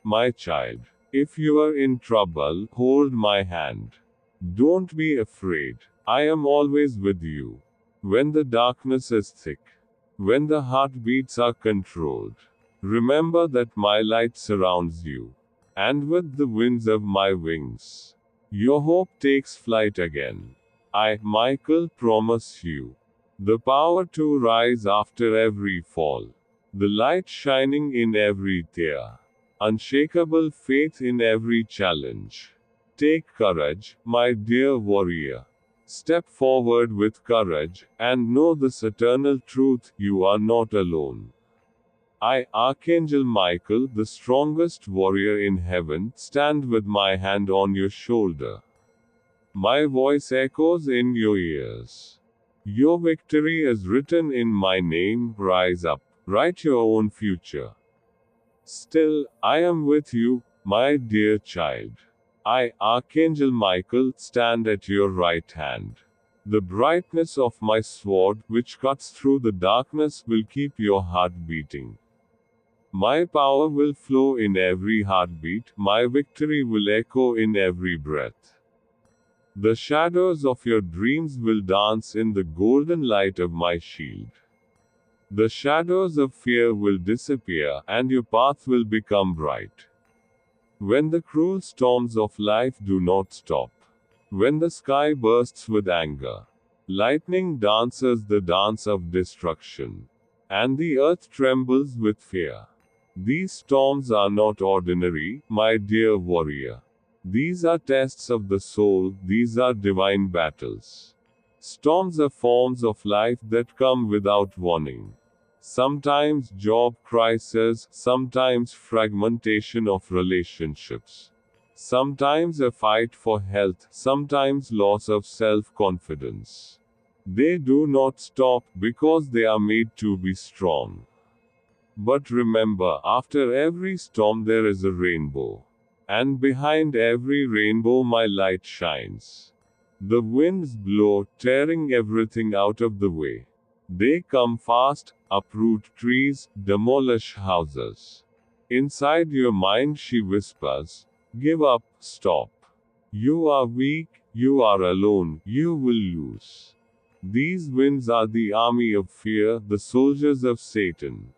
my child. If you are in trouble, hold my hand. Don't be afraid. I am always with you. When the darkness is thick, when the heartbeats are controlled, remember that my light surrounds you. And with the winds of my wings, your hope takes flight again. I, Michael, promise you the power to rise after every fall, the light shining in every tear, unshakable faith in every challenge. Take courage, my dear warrior. Step forward with courage, and know this eternal truth: you are not alone. I, Archangel Michael, the strongest warrior in heaven, stand with my hand on your shoulder. My voice echoes in your ears. Your victory is written in my name. Rise up, write your own future. Still, I am with you, my dear child. I, Archangel Michael, stand at your right hand. The brightness of my sword, which cuts through the darkness, will keep your heart beating. My power will flow in every heartbeat, my victory will echo in every breath. The shadows of your dreams will dance in the golden light of my shield. The shadows of fear will disappear, and your path will become bright. When the cruel storms of life do not stop, when the sky bursts with anger, lightning dances the dance of destruction, and the earth trembles with fear, these storms are not ordinary, my dear warrior. These are tests of the soul, these are divine battles. Storms are forms of life that come without warning. Sometimes job crisis, sometimes fragmentation of relationships. Sometimes a fight for health, sometimes loss of self-confidence. They do not stop because they are made to be strong. But remember, after every storm there is a rainbow. And behind every rainbow my light shines. The winds blow, tearing everything out of the way. They come fast, uproot trees, demolish houses. Inside your mind she whispers, give up, stop. You are weak, you are alone, you will lose. These winds are the army of fear, the soldiers of Satan.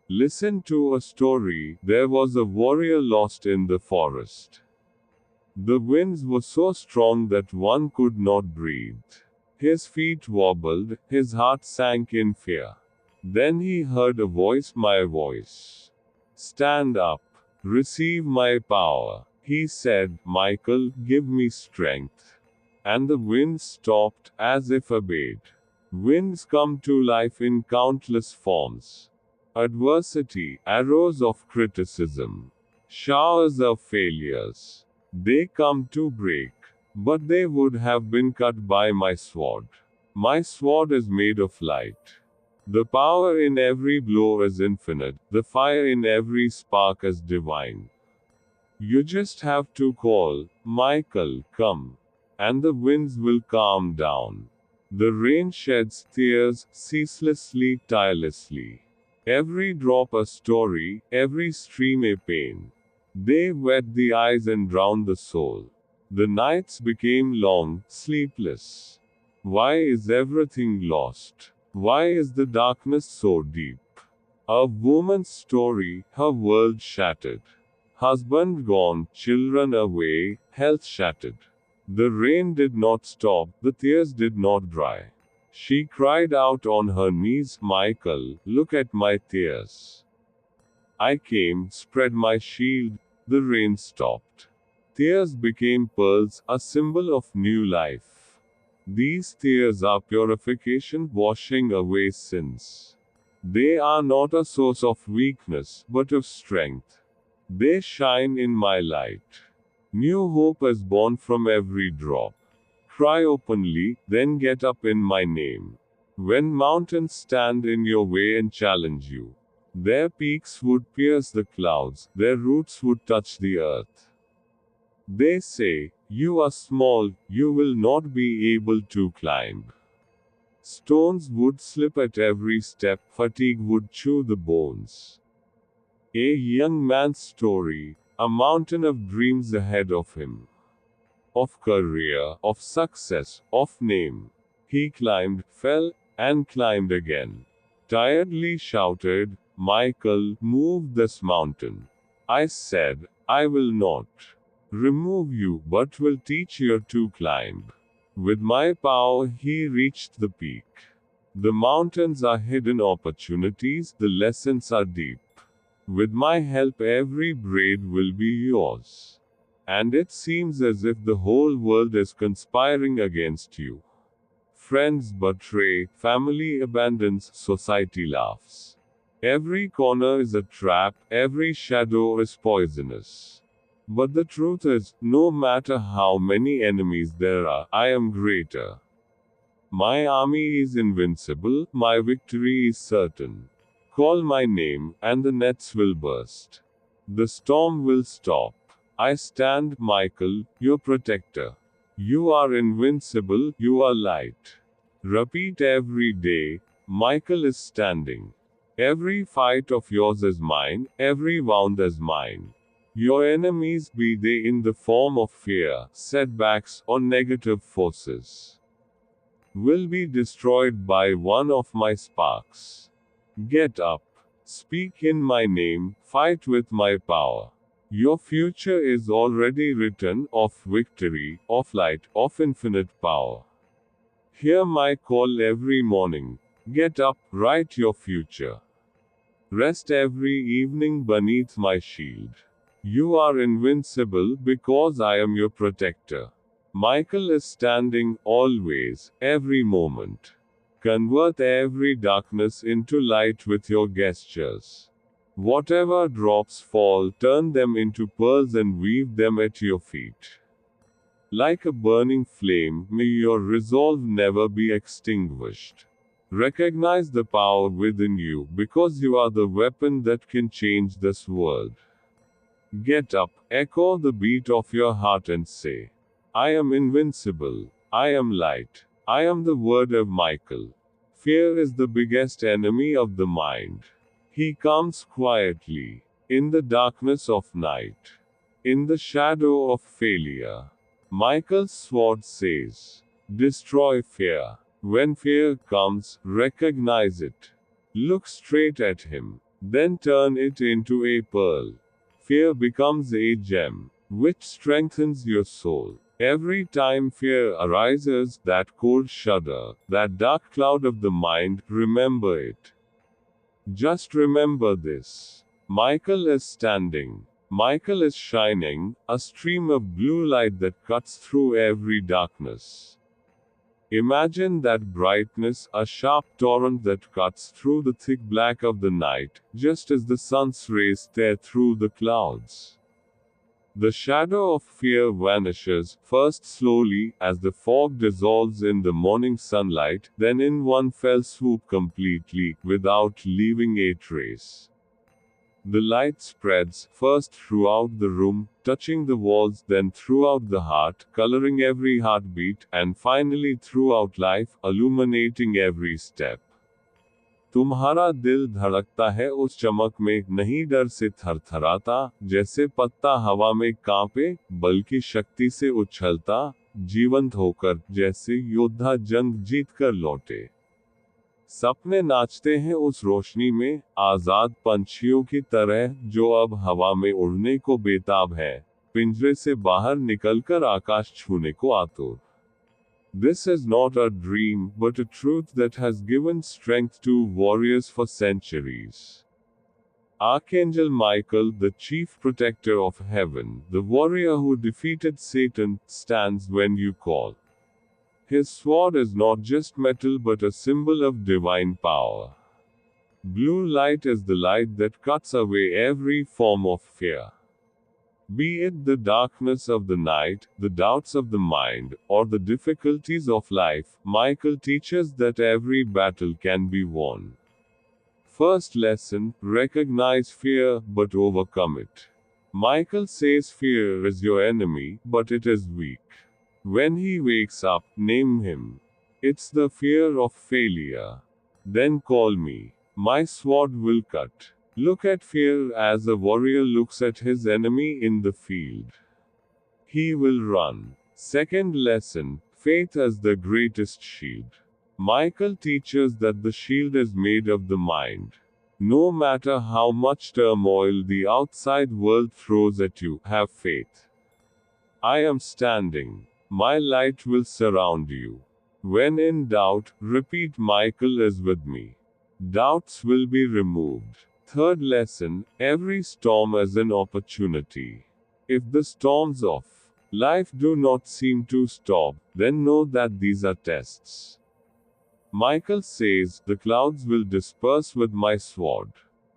Listen to a story. There was a warrior lost in the forest. The winds were so strong that one could not breathe. His feet wobbled, his heart sank in fear. Then he heard a voice, my voice. Stand up. Receive my power. He said, Michael, give me strength. And the winds stopped, as if obeyed. Winds come to life in countless forms. Adversity, arrows of criticism, showers of failures. They come to break. But they would have been cut by my sword. My sword is made of light. The power in every blow is infinite, the fire in every spark is divine. You just have to call, Michael, come. And the winds will calm down. The rain sheds tears, ceaselessly, tirelessly. Every drop a story, every stream a pain. They wet the eyes and drown the soul. The nights became long, sleepless. Why is everything lost? Why is the darkness so deep? A woman's story, her world shattered. Husband gone, children away, health shattered. The rain did not stop, the tears did not dry. She cried out on her knees, Michael, look at my tears. I came, spread my shield, the rain stopped. Tears became pearls, a symbol of new life. These tears are purification, washing away sins. They are not a source of weakness, but of strength. They shine in my light. New hope is born from every drop. Cry openly, then get up in my name. When mountains stand in your way and challenge you, their peaks would pierce the clouds, their roots would touch the earth. They say, you are small, you will not be able to climb. Stones would slip at every step, fatigue would chew the bones. A young man's story, a mountain of dreams ahead of him. Of career, of success, of name. He climbed, fell, and climbed again. Tiredly shouted, Michael, move this mountain. I said, I will not remove you, but will teach you to climb. With my power, he reached the peak. The mountains are hidden opportunities, the lessons are deep. With my help, every braid will be yours. And it seems as if the whole world is conspiring against you. Friends betray, family abandons, society laughs. Every corner is a trap, every shadow is poisonous. But the truth is, no matter how many enemies there are, I am greater. My army is invincible, my victory is certain. Call my name, and the nets will burst. The storm will stop. I stand, Michael, your protector. You are invincible, you are light. Repeat every day, Michael is standing. Every fight of yours is mine, every wound is mine. Your enemies, be they in the form of fear, setbacks, or negative forces, will be destroyed by one of my sparks. Get up. Speak in my name, fight with my power. Your future is already written, of victory, of light, of infinite power. Hear my call every morning. Get up, write your future. Rest every evening beneath my shield. You are invincible because I am your protector. Michael is standing, always, every moment. Convert every darkness into light with your gestures. Whatever drops fall, turn them into pearls and weave them at your feet. Like a burning flame, may your resolve never be extinguished. Recognize the power within you, because you are the weapon that can change this world. Get up, echo the beat of your heart and say, I am invincible. I am light. I am the word of Michael. Fear is the biggest enemy of the mind. He comes quietly, in the darkness of night, in the shadow of failure. Michael's sword says, destroy fear. When fear comes, recognize it. Look straight at him, then turn it into a pearl. Fear becomes a gem, which strengthens your soul. Every time fear arises, that cold shudder, that dark cloud of the mind, remember it. Just remember this. Michael is standing. Michael is shining, a stream of blue light that cuts through every darkness. Imagine that brightness, a sharp torrent that cuts through the thick black of the night, just as the sun's rays tear through the clouds. The shadow of fear vanishes, first slowly, as the fog dissolves in the morning sunlight, then in one fell swoop completely, without leaving a trace. The light spreads, first throughout the room, touching the walls, then throughout the heart, coloring every heartbeat, and finally throughout life, illuminating every step. तुम्हारा दिल धड़कता है उस चमक में, नहीं डर से थरथराता, जैसे पत्ता हवा में कांपे, बल्कि शक्ति से उछलता, जीवंत होकर, जैसे योद्धा जंग जीत कर लौटे। सपने नाचते हैं उस रोशनी में, आजाद पंछियों की तरह, जो अब हवा में उड़ने को बेताब है, पिंजरे से बाहर निकलकर आकाश छूने को आतुर। This is not a dream, but a truth that has given strength to warriors for centuries. Archangel Michael, the chief protector of heaven, the warrior who defeated Satan, stands when you call. His sword is not just metal but a symbol of divine power. Blue light is the light that cuts away every form of fear. Be it the darkness of the night, the doubts of the mind, or the difficulties of life, Michael teaches that every battle can be won. First lesson, recognize fear, but overcome it. Michael says fear is your enemy, but it is weak. When he wakes up, name him. It's the fear of failure. Then call me. My sword will cut. Look at fear as a warrior looks at his enemy in the field. He will run. Second lesson, faith as the greatest shield. Michael teaches that the shield is made of the mind. No matter how much turmoil the outside world throws at you, have faith. I am standing. My light will surround you. When in doubt, repeat Michael is with me. Doubts will be removed. Third lesson, every storm is an opportunity. If the storms of life do not seem to stop, then know that these are tests. Michael says, the clouds will disperse with my sword.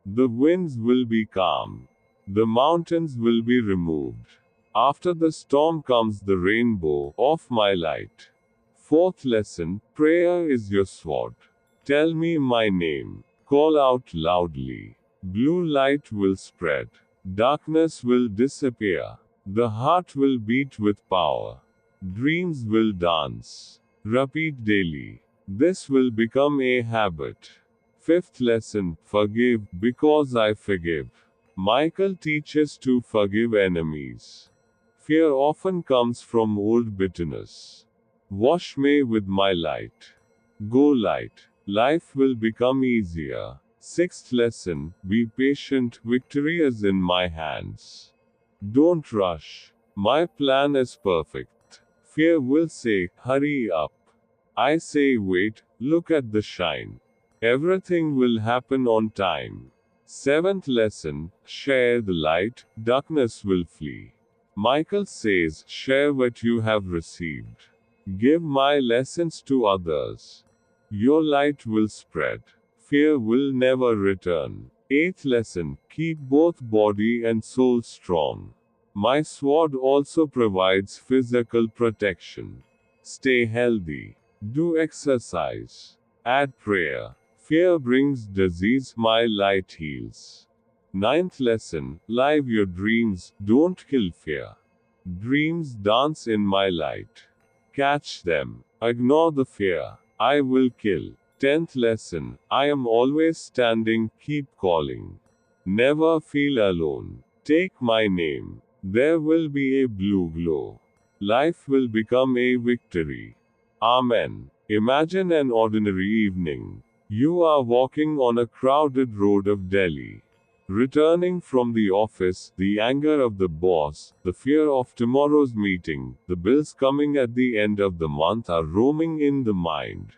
The winds will be calm. The mountains will be removed. After the storm comes the rainbow of my light. Fourth lesson, prayer is your sword. Tell me my name. Call out loudly. Blue light will spread. Darkness will disappear. The heart will beat with power. Dreams will dance. Repeat daily. This will become a habit. Fifth lesson, forgive, because I forgive. Michael teaches to forgive enemies. Fear often comes from old bitterness. Wash me with my light. Go light. Life will become easier. Sixth lesson, be patient, victory is in my hands. Don't rush. My plan is perfect. Fear will say, hurry up. I say, wait, look at the shine. Everything will happen on time. Seventh lesson, share the light, darkness will flee. Michael says, share what you have received. Give my lessons to others. Your light will spread. Fear will never return. Eighth lesson, keep both body and soul strong. My sword also provides physical protection. Stay healthy. Do exercise. Add prayer. Fear brings disease, my light heals. Ninth lesson, live your dreams, don't kill fear. Dreams dance in my light. Catch them. Ignore the fear. I will kill. 10th lesson, I am always standing, keep calling. Never feel alone. Take my name. There will be a blue glow. Life will become a victory. Amen. Imagine an ordinary evening. You are walking on a crowded road of Delhi. Returning from the office, the anger of the boss, the fear of tomorrow's meeting, the bills coming at the end of the month are roaming in the mind.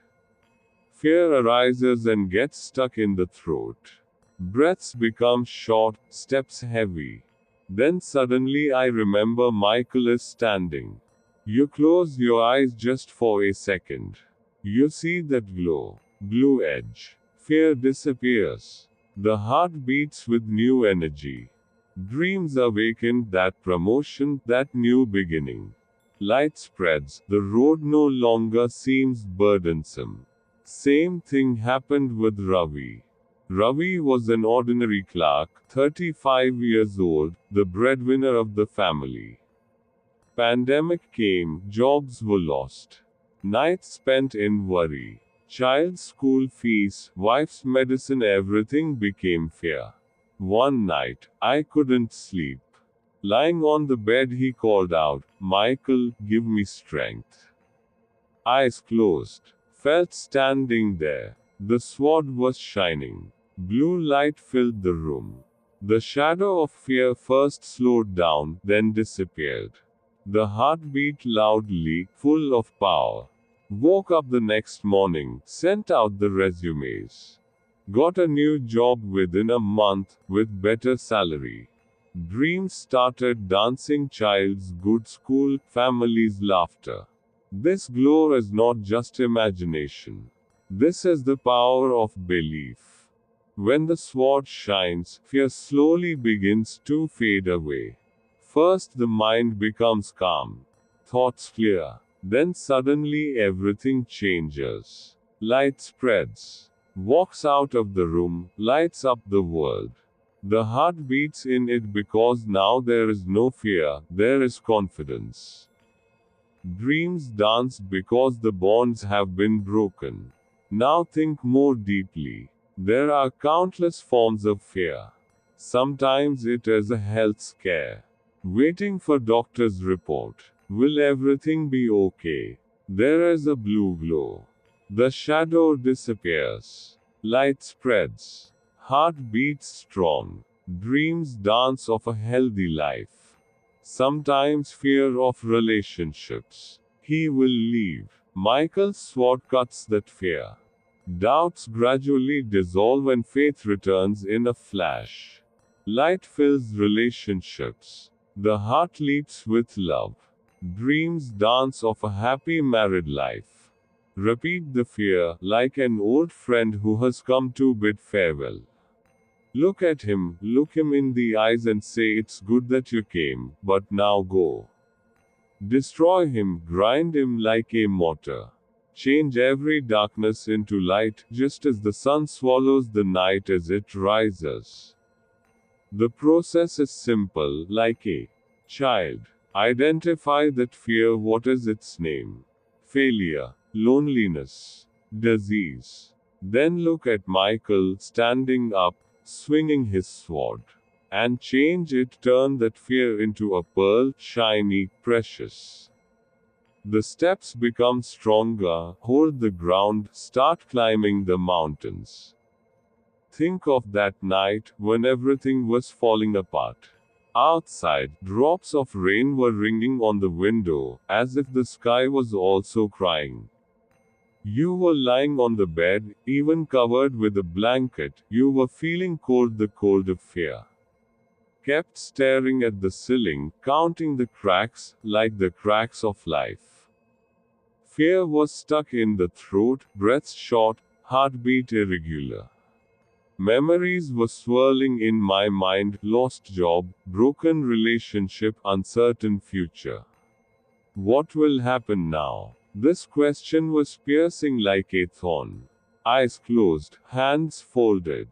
Fear arises and gets stuck in the throat. Breaths become short, steps heavy. Then suddenly I remember Michael is standing. You close your eyes just for a second. You see that glow. Blue edge. Fear disappears. The heart beats with new energy. Dreams awaken, that promotion, that new beginning. Light spreads, the road no longer seems burdensome. Same thing happened with Ravi. Ravi was an ordinary clerk, 35 years old, the breadwinner of the family. Pandemic came, jobs were lost. Nights spent in worry. Child's school fees, wife's medicine, everything became fear. One night, I couldn't sleep. Lying on the bed, he called out, Michael, give me strength. Eyes closed. Felt standing there. The sword was shining. Blue light filled the room. The shadow of fear first slowed down, then disappeared. The heart beat loudly, full of power. Woke up the next morning, sent out the resumes. Got a new job within a month, with better salary. Dreams started dancing, child's good school, family's laughter. This glow is not just imagination. This is the power of belief. When the sword shines, fear slowly begins to fade away. First the mind becomes calm, thoughts clear. Then suddenly everything changes. Light spreads, walks out of the room, lights up the world. The heart beats in it because now there is no fear, there is confidence. Dreams dance because the bonds have been broken. Now think more deeply. There are countless forms of fear. Sometimes it is a health scare. Waiting for doctor's report. Will everything be okay? There is a blue glow. The shadow disappears. Light spreads. Heart beats strong. Dreams dance of a healthy life. Sometimes fear of relationships. He will leave. Michael's sword cuts that fear. Doubts gradually dissolve and faith returns in a flash. Light fills relationships. The heart leaps with love. Dreams dance of a happy married life. Repeat the fear, like an old friend who has come to bid farewell. Look at him, look him in the eyes and say it's good that you came, but now go. Destroy him, grind him like a mortar. Change every darkness into light, just as the sun swallows the night as it rises. The process is simple, like a child. Identify that fear, what is its name? Failure, loneliness, disease. Then look at Michael standing up, swinging his sword. And change it, turn that fear into a pearl, shiny, precious. The steps become stronger, hold the ground, start climbing the mountains. Think of that night, when everything was falling apart. Outside, drops of rain were ringing on the window, as if the sky was also crying. You were lying on the bed, even covered with a blanket, you were feeling cold, the cold of fear. Kept staring at the ceiling, counting the cracks, like the cracks of life. Fear was stuck in the throat, breath short, heartbeat irregular. Memories were swirling in my mind, lost job, broken relationship, uncertain future. What will happen now? This question was piercing like a thorn. Eyes closed, hands folded.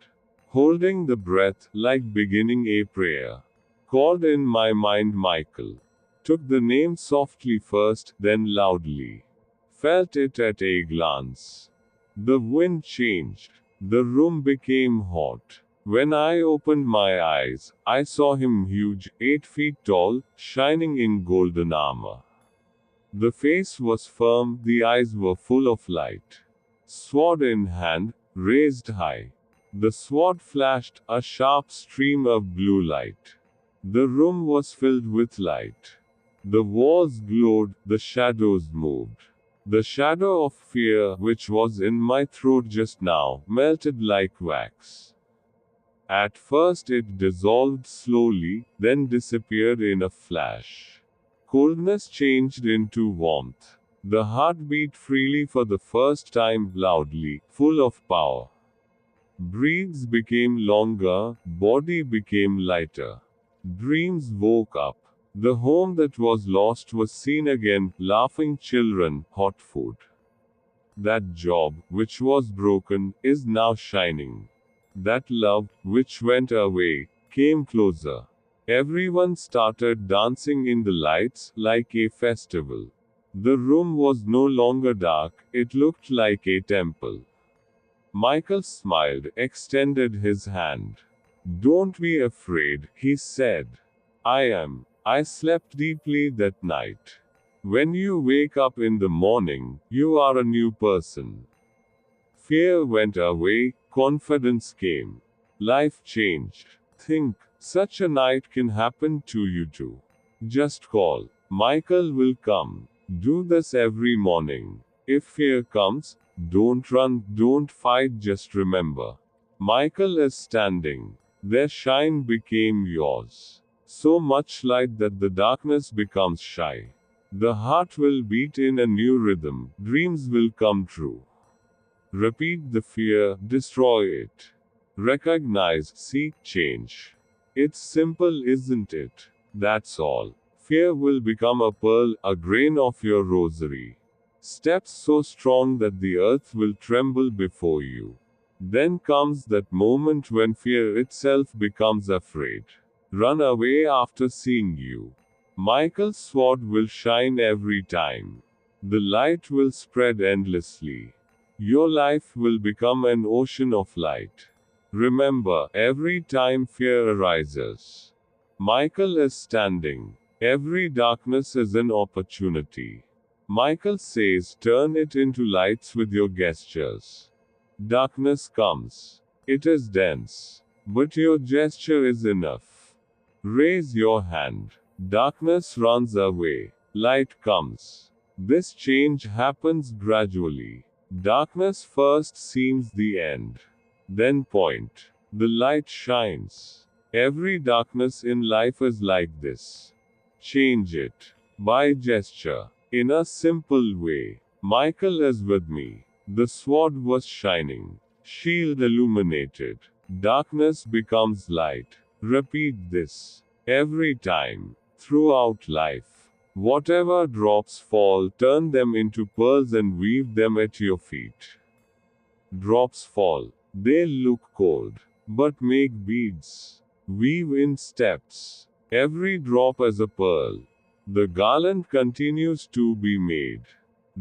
Holding the breath, like beginning a prayer. Called in my mind Michael. Took the name softly first, then loudly. Felt it at a glance. The wind changed. The room became hot. When I opened my eyes, I saw him huge, 8 feet tall, shining in golden armor. The face was firm, the eyes were full of light. Sword in hand, raised high. The sword flashed, a sharp stream of blue light. The room was filled with light. The walls glowed, the shadows moved. The shadow of fear, which was in my throat just now, melted like wax. At first it dissolved slowly, then disappeared in a flash. Coldness changed into warmth. The heart beat freely for the first time, loudly, full of power. Breaths became longer, body became lighter. Dreams woke up. The home that was lost was seen again, laughing children, hot food. That job, which was broken, is now shining. That love, which went away, came closer. Everyone started dancing in the lights, like a festival. The room was no longer dark, it looked like a temple. Michael smiled, extended his hand. Don't be afraid, he said. I slept deeply that night. When you wake up in the morning, you are a new person. Fear went away, confidence came. Life changed. Think, such a night can happen to you too. Just call. Michael will come. Do this every morning. If fear comes, don't run, don't fight, just remember. Michael is standing. Their shine became yours. So much light that the darkness becomes shy. The heart will beat in a new rhythm, dreams will come true. Repeat the fear, destroy it. Recognize, seek change. It's simple, isn't it? That's all. Fear will become a pearl, a grain of your rosary. Steps so strong that the earth will tremble before you. Then comes that moment when fear itself becomes afraid. Run away after seeing you. Michael's sword will shine every time. The light will spread endlessly. your life will become an ocean of light. Remember, every time fear arises, Michael is standing. Every darkness is an opportunity. Michael says, turn it into lights with your gestures. Darkness comes. It is dense. But your gesture is enough. Raise your hand. Darkness runs away. Light comes. This change happens gradually. Darkness first seems the end. Then point. The light shines. Every darkness in life is like this. Change it. By gesture. In a simple way. Michael is with me. The sword was shining. Shield illuminated. Darkness becomes light. Repeat this. Every time. Throughout life. Whatever drops fall, turn them into pearls and weave them at your feet. Drops fall. They look cold. But make beads. Weave in steps. Every drop is a pearl. The garland continues to be made.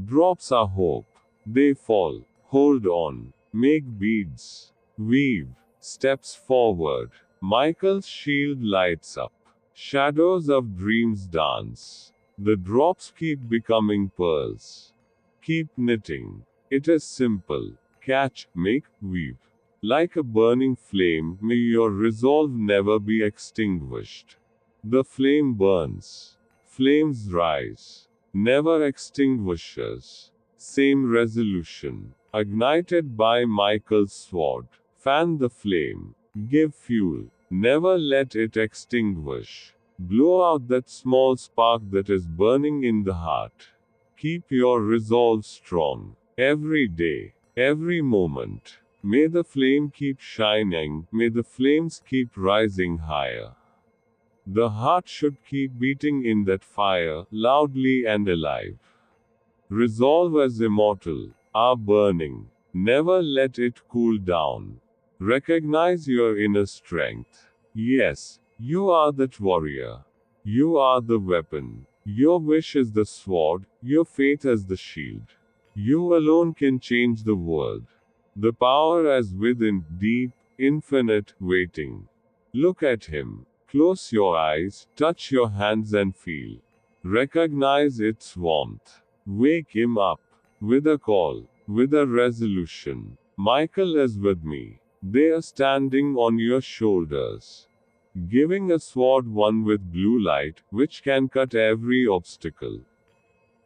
Drops are hope. They fall. Hold on. Make beads. Weave. Steps forward. Michael's shield lights up. Shadows of dreams dance. The drops keep becoming pearls. Keep knitting. It is simple. Catch, make, weave. Like a burning flame, may your resolve never be extinguished. The flame burns. Flames rise. Never extinguishes. Same resolution. Ignited by Michael's sword. Fan the flame. Give fuel. Never let it extinguish. Blow out that small spark that is burning in the heart. Keep your resolve strong. Every day. Every moment. May the flame keep shining. May the flames keep rising higher. The heart should keep beating in that fire, loudly and alive. Resolve as immortal, are burning. Never let it cool down. Recognize your inner strength. Yes, you are that warrior. You are the weapon. Your wish is the sword, your faith is the shield. You alone can change the world. The power is within, deep, infinite, waiting. Look at him. Close your eyes, touch your hands and feel. Recognize its warmth. Wake him up. With a call. With a resolution. Michael is with me. They are standing on your shoulders. Giving a sword one with blue light, which can cut every obstacle.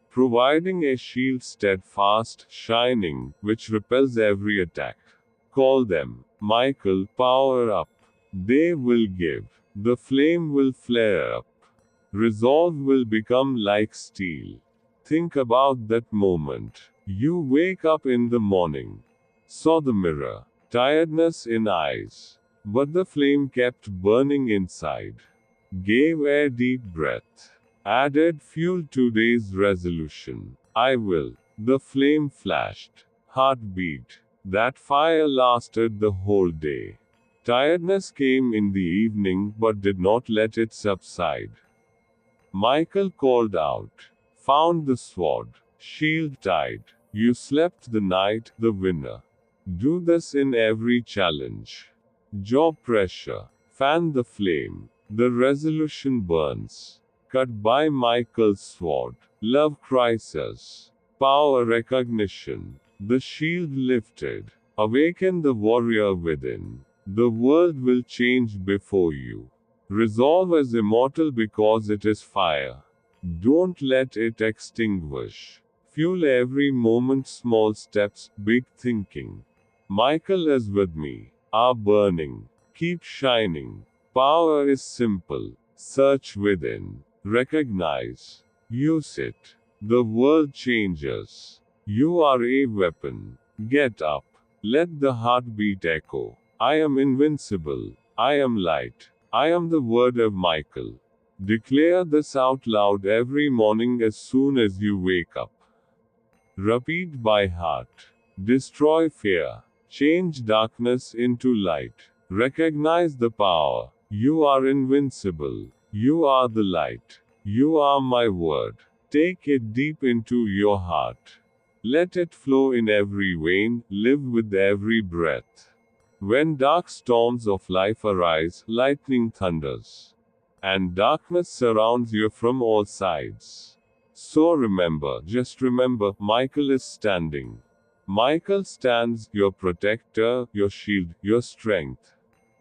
Providing a shield steadfast, shining, which repels every attack. Call them. Michael, power up. They will give. The flame will flare up. Resolve will become like steel. Think about that moment. You wake up in the morning. Saw the mirror. Tiredness in eyes. But the flame kept burning inside. Gave a deep breath. Added fuel to today's resolution. I will. The flame flashed. Heartbeat. That fire lasted the whole day. Tiredness came in the evening but did not let it subside. Michael called out. Found the sword. Shield tied. You slept the night, the winner. Do this in every challenge. Job pressure. Fan the flame. The resolution burns. Cut by Michael's sword. Love crisis. Power recognition. The shield lifted. Awaken the warrior within. The world will change before you. Resolve is immortal because it is fire. Don't let it extinguish. Fuel every moment, small steps, big thinking. Michael is with me. Are burning. Keep shining. Power is simple. Search within. Recognize. Use it. The world changes. You are a weapon. Get up. Let the heartbeat echo. I am invincible. I am light. I am the word of Michael. Declare this out loud every morning as soon as you wake up. Repeat by heart. Destroy fear. Change darkness into light. Recognize the power. You are invincible. You are the light. You are my word. Take it deep into your heart. Let it flow in every vein, live with every breath. When dark storms of life arise, lightning thunders, and darkness surrounds you from all sides. So remember, just remember, Michael is standing. Michael stands, your protector, your shield, your strength.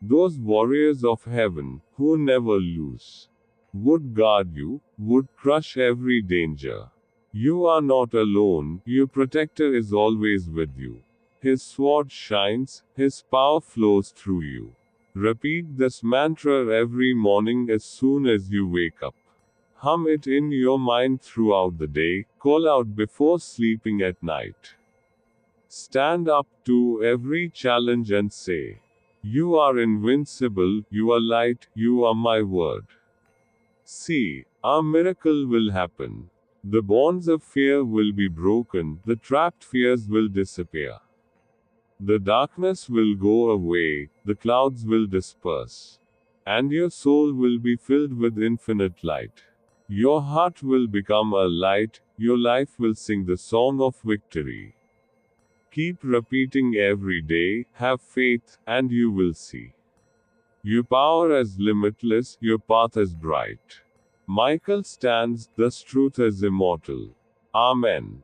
Those warriors of heaven, who never lose, would guard you, would crush every danger. You are not alone, your protector is always with you. His sword shines, his power flows through you. Repeat this mantra every morning as soon as you wake up. Hum it in your mind throughout the day, call out before sleeping at night. Stand up to every challenge and say, "You are invincible, you are light, you are my word." See, a miracle will happen. The bonds of fear will be broken, the trapped fears will disappear. The darkness will go away, the clouds will disperse. And your soul will be filled with infinite light. Your heart will become a light, your life will sing the song of victory. Keep repeating every day, have faith, and you will see. Your power is limitless, your path is bright. Michael stands, thus truth is immortal. Amen.